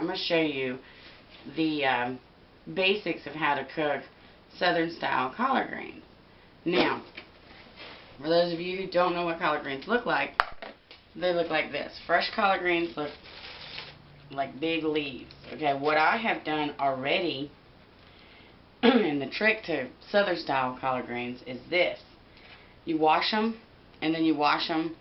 going to show you the basics of how to cook Southern style collard greens. Now, for those of you who don't know what collard greens look like, they look like this. Fresh collard greens look like big leaves. Okay, what I have done already, and the trick to Southern style collard greens is this. You wash them, and then you wash them,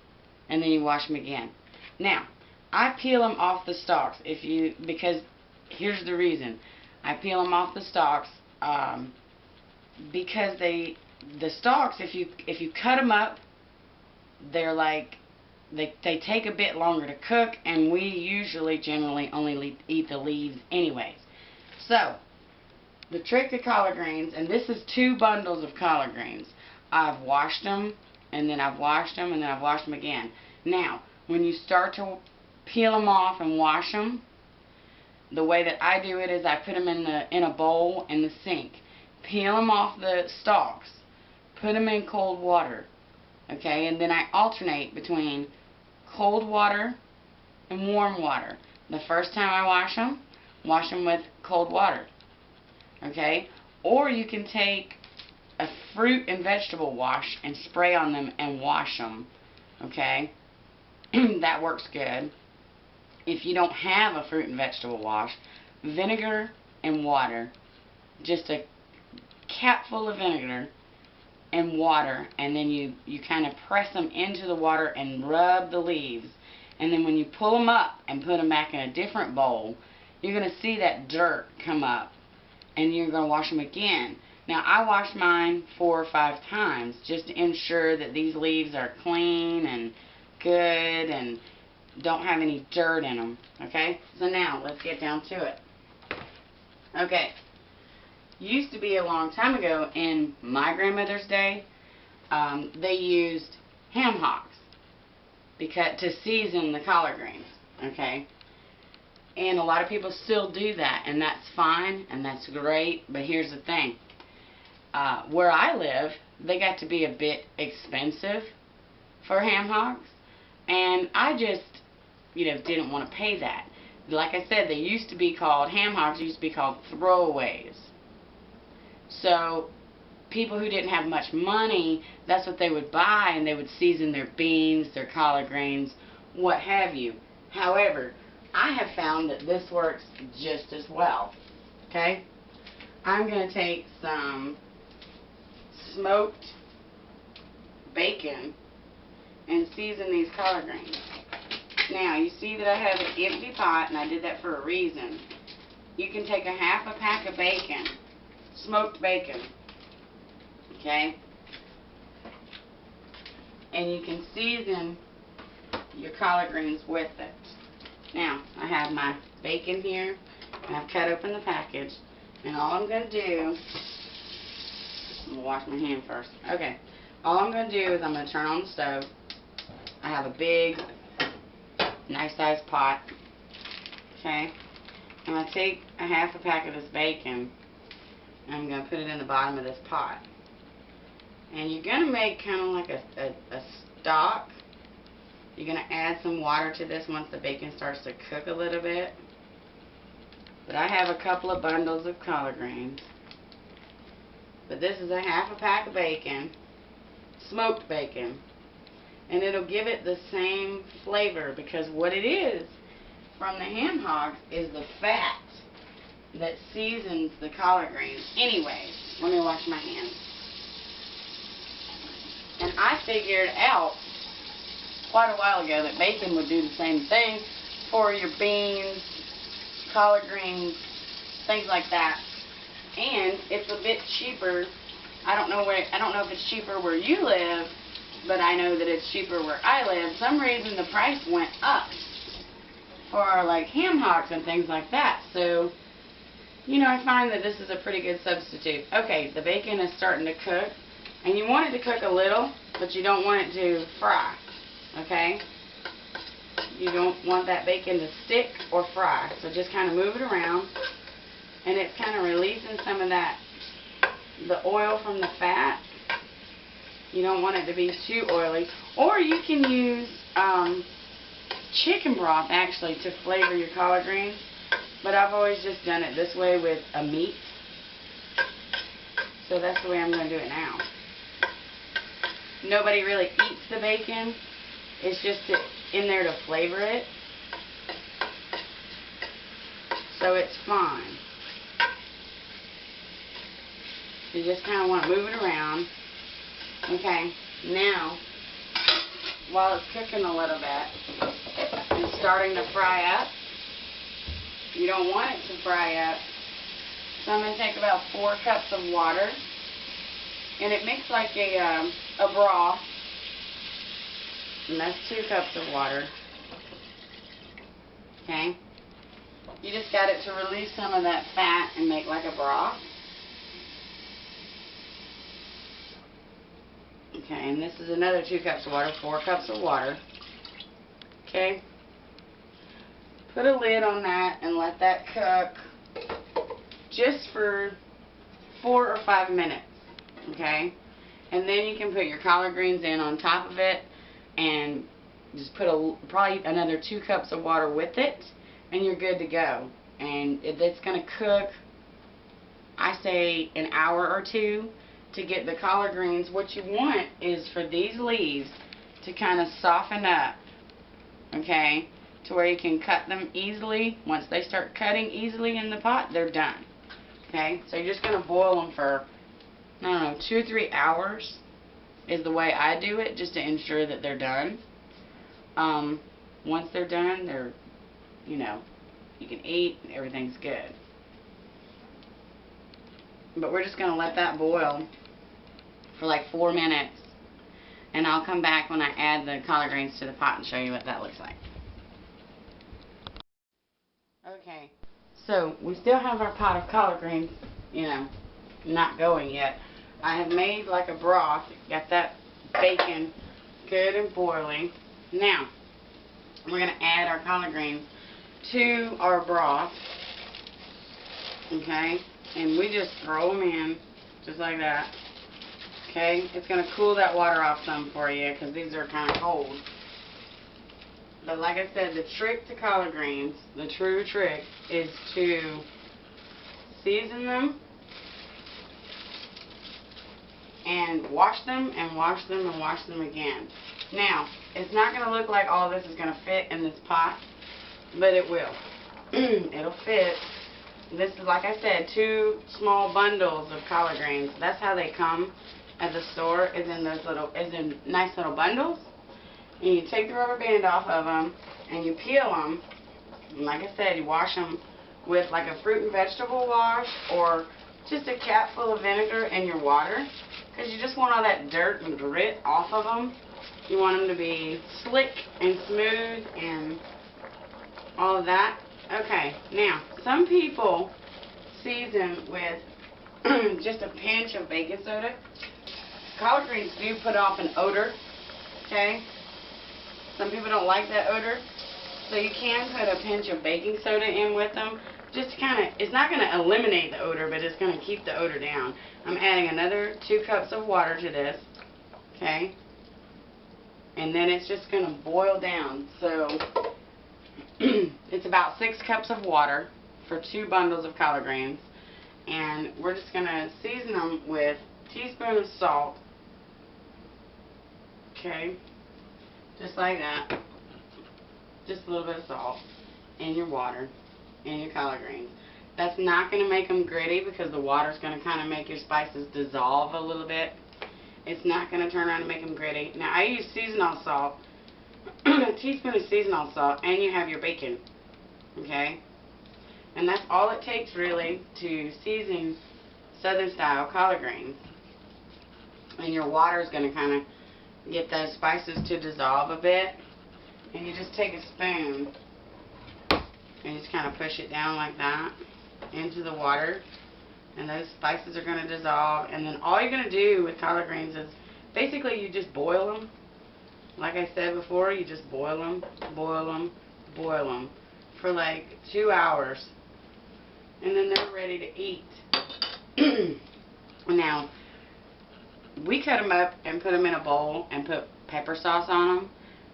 and then you wash them again. Now, I peel them off the stalks because here's the reason. I peel them off the stalks because the stalks, if you cut them up, they're like they take a bit longer to cook, and we generally only eat the leaves anyways. So the trick to collard greens, and this is 2 bundles of collard greens. I've washed them, and then I've washed them, and then I've washed them again. Now, when you start to peel them off and wash them, the way that I do it is I put them in a bowl in the sink, peel them off the stalks, put them in cold water, okay, and then I alternate between cold water and warm water. The first time I wash them with cold water, okay, or you can take a fruit and vegetable wash and spray on them and wash them, okay. That works good. If you don't have a fruit and vegetable wash, vinegar and water, just a capful of vinegar and water, and then you kind of press them into the water and rub the leaves, and then when you pull them up and put them back in a different bowl, you're going to see that dirt come up, and you're going to wash them again. Now, I wash mine 4 or 5 times just to ensure that these leaves are clean and good and don't have any dirt in them, okay? So now, let's get down to it. Okay, used to be a long time ago in my grandmother's day, they used ham hocks to season the collard greens, okay? And a lot of people still do that, and that's fine, and that's great, but here's the thing. Where I live, they got to be a bit expensive for ham hocks, and I just, didn't want to pay that. Like I said, they used to be called, ham hocks used to be called throwaways. So, people who didn't have much money, that's what they would buy, and they would season their beans, their collard greens, what have you. However, I have found that this works just as well, okay? I'm going to take some smoked bacon and season these collard greens. Now, you see that I have an empty pot, and I did that for a reason. You can take a half a pack of bacon, smoked bacon, okay, and you can season your collard greens with it. Now, I have my bacon here, and I've cut open the package, and all I'm going to do, I'm going to wash my hand first. Okay, all I'm going to do is I'm going to turn on the stove. I have a big, nice sized pot, okay. I'm going to take a half a pack of this bacon, and I'm going to put it in the bottom of this pot. And you're going to make kind of like a stock. You're going to add some water to this once the bacon starts to cook a little bit. But I have a couple of bundles of collard greens. But this is a half a pack of bacon, smoked bacon. And it'll give it the same flavor, because what it is from the ham hocks is the fat that seasons the collard greens. Anyway, let me wash my hands. And I figured out quite a while ago that bacon would do the same thing for your beans, collard greens, things like that. And it's a bit cheaper. I don't know if it's cheaper where you live, but I know that it's cheaper where I live. For some reason the price went up for like ham hocks and things like that. So, I find that this is a pretty good substitute. Okay, the bacon is starting to cook, and you want it to cook a little, but you don't want it to fry. Okay? You don't want that bacon to stick or fry. So just kind of move it around, and it's kind of releasing some of the oil from the fat. You don't want it to be too oily. Or you can use chicken broth, actually, to flavor your collard greens. But I've always just done it this way with a meat. So that's the way I'm going to do it now. Nobody really eats the bacon. It's just in there to flavor it. So it's fine. You just kind of want to move it around. Okay, now, while it's cooking a little bit and starting to fry up, you don't want it to fry up. So I'm going to take about 4 cups of water, and it makes like a broth, and that's 2 cups of water. Okay, you just got it to release some of that fat and make like a broth. Okay, and this is another 2 cups of water, 4 cups of water. Okay, put a lid on that and let that cook just for 4 or 5 minutes. Okay, and then you can put your collard greens in on top of it and just put probably another 2 cups of water with it, and you're good to go. And it's going to cook, I say, an hour or 2 to get the collard greens. What you want is for these leaves to kind of soften up, okay, to where you can cut them easily. Once they start cutting easily in the pot, they're done. Okay, so you're just going to boil them for, I don't know, 2 or 3 hours is the way I do it, just to ensure that they're done. Once they're done, they're, you know, you can eat, everything's good. But we're just going to let that boil for like 4 minutes, and I'll come back when I add the collard greens to the pot and show you what that looks like. Okay, so we still have our pot of collard greens, you know, not going yet. I have made like a broth, got that bacon good and boiling. Now, we're going to add our collard greens to our broth, okay, and we just throw them in just like that. Okay, it's going to cool that water off some for you because these are kind of cold. But like I said, the trick to collard greens, the true trick, is to season them and wash them and wash them and wash them again. Now, it's not going to look like all this is going to fit in this pot, but it will. It'll fit. This is, like I said, 2 small bundles of collard greens. That's how they come at the store, is in nice little bundles. And you take the rubber band off of them and you peel them. And like I said, you wash them with like a fruit and vegetable wash, or just a cap full of vinegar in your water, because you just want all that dirt and grit off of them. You want them to be slick and smooth and all of that. Okay, now, some people season with just a pinch of baking soda. Collard greens do put off an odor, okay? Some people don't like that odor, so you can put a pinch of baking soda in with them. Just to kind of, it's not going to eliminate the odor, but it's going to keep the odor down. I'm adding another 2 cups of water to this, okay? And then it's just going to boil down. So it's about 6 cups of water for 2 bundles of collard greens. And we're just going to season them with a teaspoon of salt. Okay, just like that. Just a little bit of salt in your water and your collard greens. That's not going to make them gritty, because the water is going to kind of make your spices dissolve a little bit. It's not going to turn around and make them gritty. Now, I use seasonal salt, a teaspoon of seasonal salt, and you have your bacon. Okay? And that's all it takes, really, to season Southern style collard greens. And your water is going to kind of get those spices to dissolve a bit. And you just take a spoon and just kind of push it down like that into the water, and those spices are going to dissolve. And then all you're going to do with collard greens is basically you just boil them. Like I said before, you just boil them, boil them, boil them for like 2 hours, and then they're ready to eat. Now, we cut them up and put them in a bowl and put pepper sauce on them.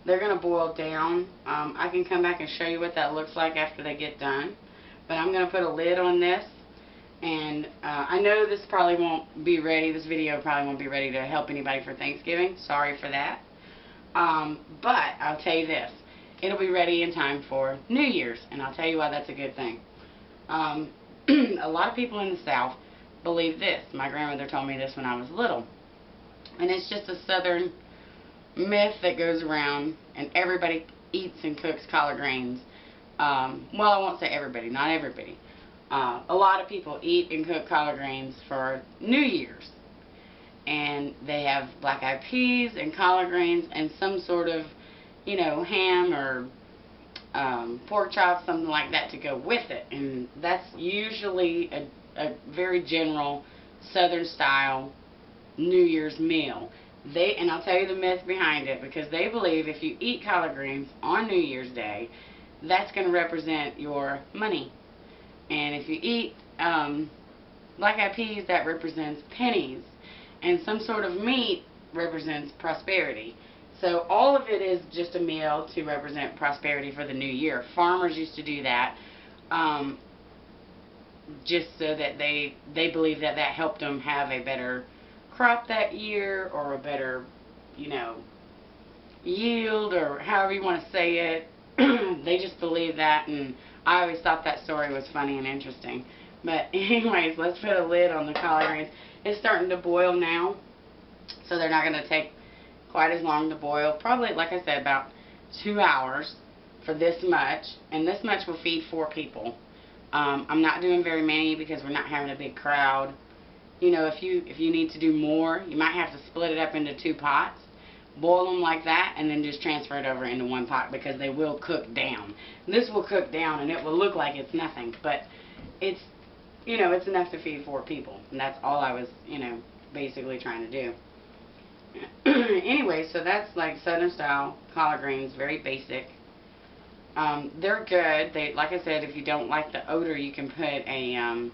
They're going to boil down. I can come back and show you what that looks like after they get done. But I'm going to put a lid on this. And I know this probably won't be ready. This video probably won't be ready to help anybody for Thanksgiving. Sorry for that. But I'll tell you this. It'll be ready in time for New Year's. And I'll tell you why that's a good thing. A lot of people in the South believe this. My grandmother told me this when I was little. And it's just a Southern myth that goes around. And everybody eats and cooks collard greens. Well, I won't say everybody. Not everybody. A lot of people eat and cook collard greens for New Year's. And they have black-eyed peas and collard greens and some sort of, you know, ham or pork chop, something like that to go with it. And that's usually a very general Southern style New Year's meal. And I'll tell you the myth behind it, because they believe if you eat collard greens on New Year's Day, that's going to represent your money. And if you eat black-eyed peas, that represents pennies. And some sort of meat represents prosperity. So all of it is just a meal to represent prosperity for the new year. Farmers used to do that just so that they believe that that helped them have a better crop that year, or a better, you know, yield, or however you want to say it. They just believe that, and I always thought that story was funny and interesting. But anyways, let's put a lid on the collard greens. It's starting to boil now, so they're not going to take quite as long to boil. Probably, like I said, about 2 hours for this much, and this much will feed 4 people. I'm not doing very many because we're not having a big crowd. You know, if you need to do more, you might have to split it up into 2 pots. Boil them like that, and then just transfer it over into 1 pot, because they will cook down. This will cook down, and it will look like it's nothing, but it's, you know, it's enough to feed 4 people, and that's all I was, you know, basically trying to do. Anyway, so that's like Southern style collard greens, very basic. They're good. They, like I said, if you don't like the odor, you can put a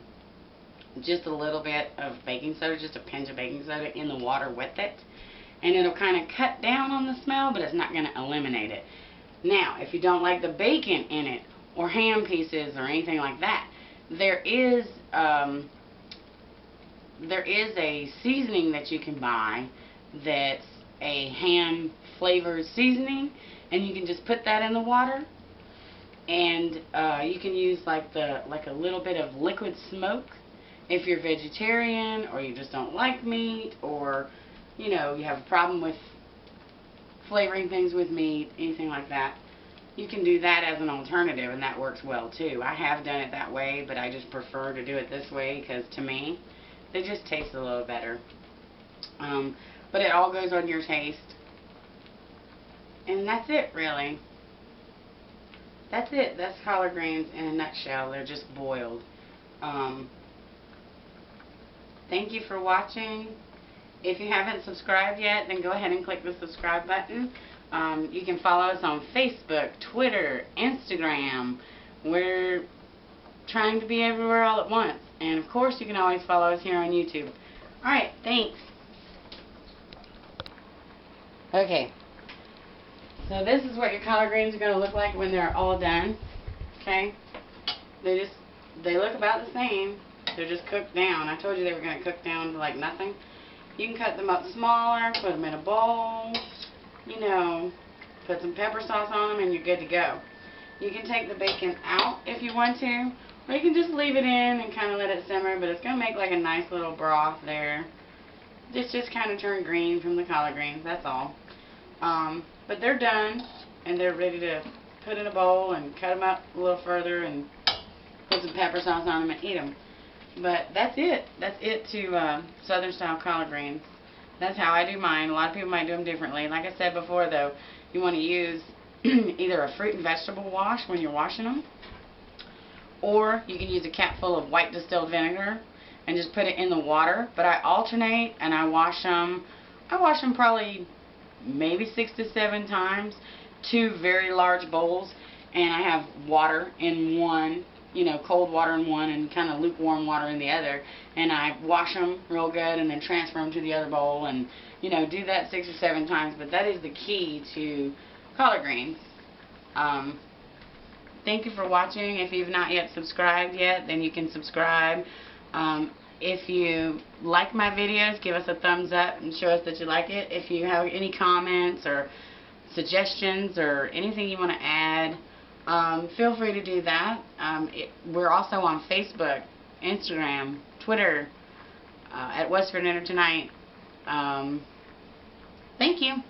just a little bit of baking soda, just a pinch of baking soda in the water with it. And it'll kind of cut down on the smell, but it's not going to eliminate it. Now, if you don't like the bacon in it, or ham pieces, or anything like that, there is a seasoning that you can buy that's a ham flavored seasoning, and you can just put that in the water, and you can use like a little bit of liquid smoke if you're vegetarian, or you just don't like meat, or you know, you have a problem with flavoring things with meat, anything like that. You can do that as an alternative, and that works well too. I have done it that way, but I just prefer to do it this way, because to me, they just taste a little better. But it all goes on your taste. And that's it, really. That's it. That's collard greens in a nutshell. They're just boiled. Thank you for watching. If you haven't subscribed yet, then go ahead and click the subscribe button. You can follow us on Facebook, Twitter, Instagram. We're trying to be everywhere all at once. And of course, you can always follow us here on YouTube. Alright, thanks. Okay. So this is what your collard greens are going to look like when they're all done. Okay? They look about the same. They're just cooked down. I told you they were going to cook down to like nothing. You can cut them up smaller, put them in a bowl, you know, put some pepper sauce on them, and you're good to go. You can take the bacon out if you want to, or you can just leave it in and kind of let it simmer, but it's going to make like a nice little broth there. Just kind of turn green from the collard greens, that's all. But they're done, and they're ready to put in a bowl and cut them up a little further and put some pepper sauce on them and eat them. But that's it. That's it to Southern style collard greens. That's how I do mine. A lot of people might do them differently. Like I said before, though, you want to use either a fruit and vegetable wash when you're washing them, or you can use a cap full of white distilled vinegar and just put it in the water. But I alternate, and I wash them. I wash them probably maybe 6 to 7 times, 2 very large bowls, and I have water in one, you know, cold water in one and kind of lukewarm water in the other, and I wash them real good and then transfer them to the other bowl, and, you know, do that 6 or 7 times. But that is the key to collard greens. Thank you for watching. If you've not yet subscribed yet, then you can subscribe. If you like my videos, give us a thumbs up and show us that you like it. If you have any comments or suggestions or anything you want to add, feel free to do that. We're also on Facebook, Instagram, Twitter, at whatsfordinnertonite. Thank you.